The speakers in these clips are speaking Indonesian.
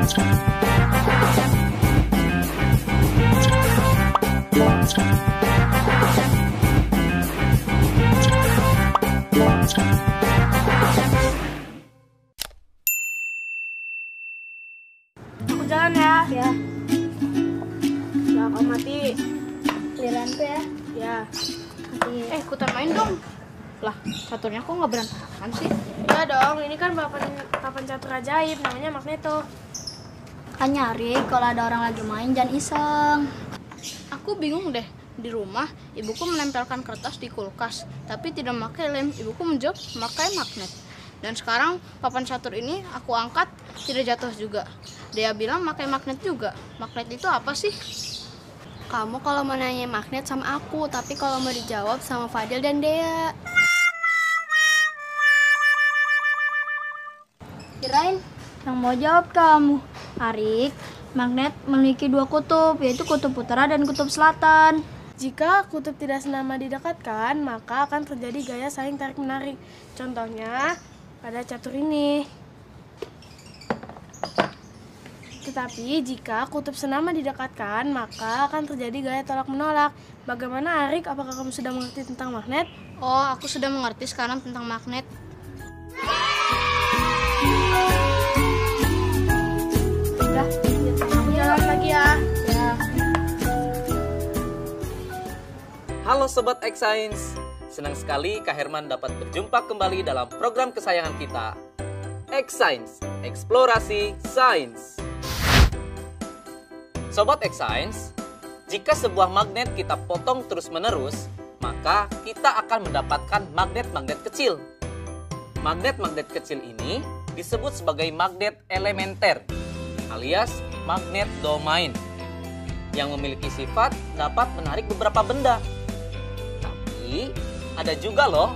Aku jalan ya. Ya, Ya, kau mati. giliran tuh ya. Ya. Mati. Ikutan main dong. Lah, caturnya kok nggak berantakan sih? Ya dong, ini kan papan catur ajaib, namanya Magneto. Kan nyari kalau ada orang lagi main jangan iseng. Aku bingung deh. Di rumah, ibuku menempelkan kertas di kulkas, tapi tidak memakai lem. Ibuku menjawab memakai magnet. Dan sekarang papan catur ini aku angkat, tidak jatuh juga. Dia bilang pakai magnet juga. Magnet itu apa sih? Kamu kalau mau nanya magnet sama aku, tapi kalau mau dijawab sama Fadil dan Dea. Kirain yang mau jawab kamu. Arik, magnet memiliki dua kutub, yaitu kutub utara dan kutub selatan. Jika kutub tidak senama didekatkan, maka akan terjadi gaya saling tarik-menarik. Contohnya pada catur ini. Tetapi jika kutub senama didekatkan, maka akan terjadi gaya tolak-menolak. Bagaimana, Arik? Apakah kamu sudah mengerti tentang magnet? Oh, aku sudah mengerti sekarang tentang magnet. Udah, aku jalan lagi ya. Ya, Halo Sobat X-Science, senang sekali Kak Herman dapat berjumpa kembali dalam program kesayangan kita, X-Science, Eksplorasi Sains. Sobat X-Science, jika sebuah magnet kita potong terus-menerus, maka kita akan mendapatkan magnet-magnet kecil. Magnet-magnet kecil ini disebut sebagai magnet elementer, alias magnet domain, yang memiliki sifat dapat menarik beberapa benda. Tapi ada juga loh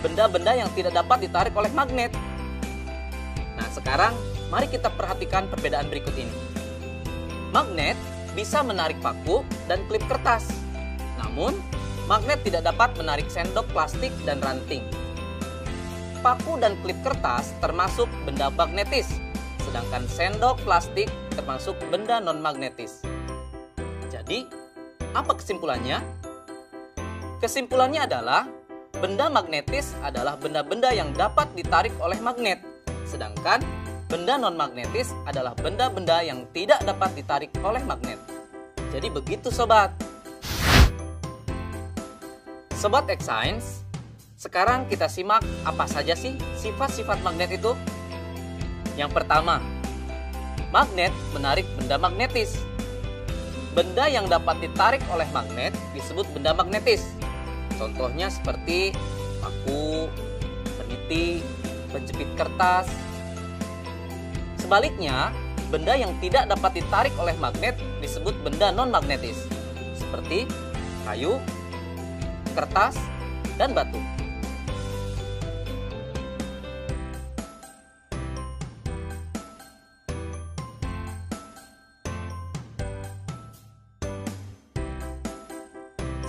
benda-benda yang tidak dapat ditarik oleh magnet. Nah, sekarang mari kita perhatikan perbedaan berikut ini. Magnet bisa menarik paku dan klip kertas. Namun, magnet tidak dapat menarik sendok plastik dan ranting. Paku dan klip kertas termasuk benda magnetis, sedangkan sendok plastik termasuk benda non-magnetis. Jadi, apa kesimpulannya? Kesimpulannya adalah benda magnetis adalah benda-benda yang dapat ditarik oleh magnet, sedangkan benda non-magnetis adalah benda-benda yang tidak dapat ditarik oleh magnet. Jadi begitu sobat. Sobat X-Science, sekarang kita simak apa saja sih sifat-sifat magnet itu. Yang pertama, magnet menarik benda magnetis. Benda yang dapat ditarik oleh magnet disebut benda magnetis. Contohnya seperti paku, peniti, penjepit kertas. Sebaliknya, benda yang tidak dapat ditarik oleh magnet disebut benda non-magnetis, seperti kayu, kertas, dan batu.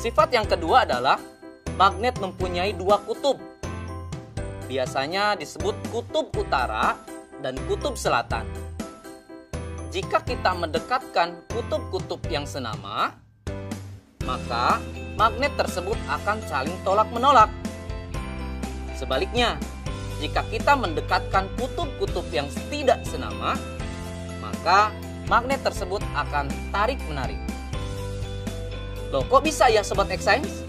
Sifat yang kedua adalah magnet mempunyai dua kutub. Biasanya disebut kutub utara dan kutub selatan. Jika kita mendekatkan kutub-kutub yang senama, maka magnet tersebut akan saling tolak-menolak. Sebaliknya, jika kita mendekatkan kutub-kutub yang tidak senama, maka magnet tersebut akan tarik-menarik. Loh, kok bisa ya Sobat X-Science?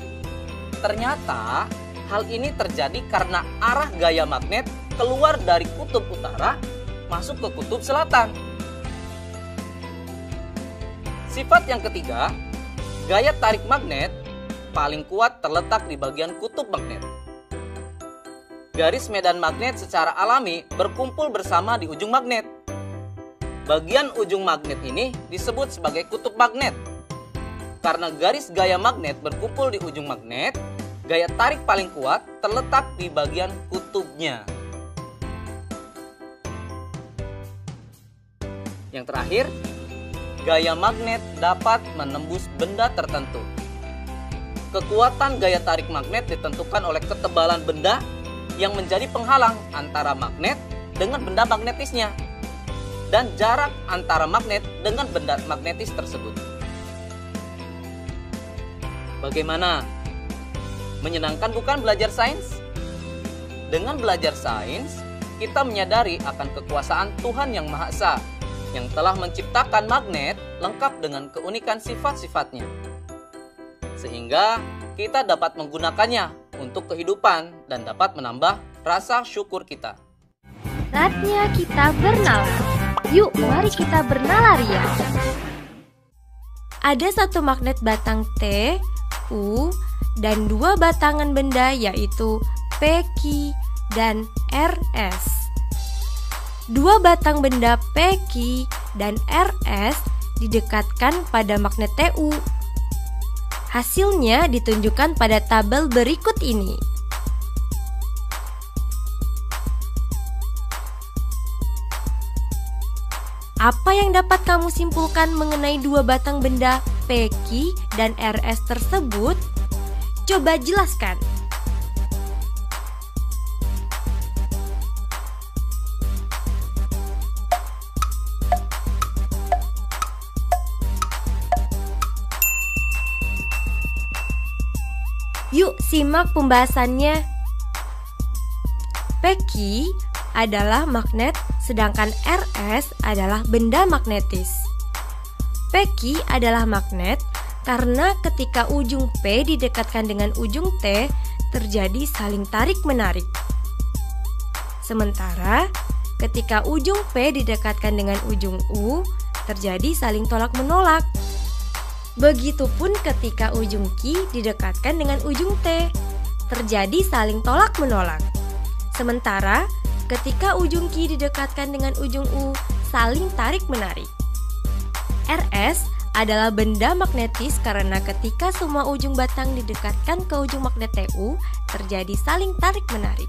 Ternyata hal ini terjadi karena arah gaya magnet keluar dari kutub utara masuk ke kutub selatan. Sifat yang ketiga, gaya tarik magnet paling kuat terletak di bagian kutub magnet. Garis medan magnet secara alami berkumpul bersama di ujung magnet. Bagian ujung magnet ini disebut sebagai kutub magnet. Karena garis gaya magnet berkumpul di ujung magnet, gaya tarik paling kuat terletak di bagian kutubnya. Yang terakhir, gaya magnet dapat menembus benda tertentu. Kekuatan gaya tarik magnet ditentukan oleh ketebalan benda yang menjadi penghalang antara magnet dengan benda magnetisnya. dan jarak antara magnet dengan benda magnetis tersebut. Bagaimana? Menyenangkan bukan belajar sains? Dengan belajar sains, kita menyadari akan kekuasaan Tuhan Yang Maha Esa yang telah menciptakan magnet lengkap dengan keunikan sifat-sifatnya. Sehingga kita dapat menggunakannya untuk kehidupan dan dapat menambah rasa syukur kita. Saatnya kita bernalar. Yuk, mari kita bernalar ya. Ada satu magnet batang T, U, dan dua batangan benda yaitu P, Q, dan RS. Dua batang benda P, Q, dan RS didekatkan pada magnet TU. Hasilnya ditunjukkan pada tabel berikut ini. Apa yang dapat kamu simpulkan mengenai dua batang benda P, Q, dan RS tersebut? Coba jelaskan. Yuk simak pembahasannya. P, Q adalah magnet, sedangkan RS adalah benda magnetis. P, Q adalah magnet karena ketika ujung P didekatkan dengan ujung T, terjadi saling tarik-menarik. Sementara ketika ujung P didekatkan dengan ujung U, terjadi saling tolak-menolak. Begitupun ketika ujung Q didekatkan dengan ujung T, terjadi saling tolak-menolak. Sementara ketika ujung Q didekatkan dengan ujung U, saling tarik-menarik. RS adalah benda magnetis karena ketika semua ujung batang didekatkan ke ujung magnet TU, terjadi saling tarik-menarik.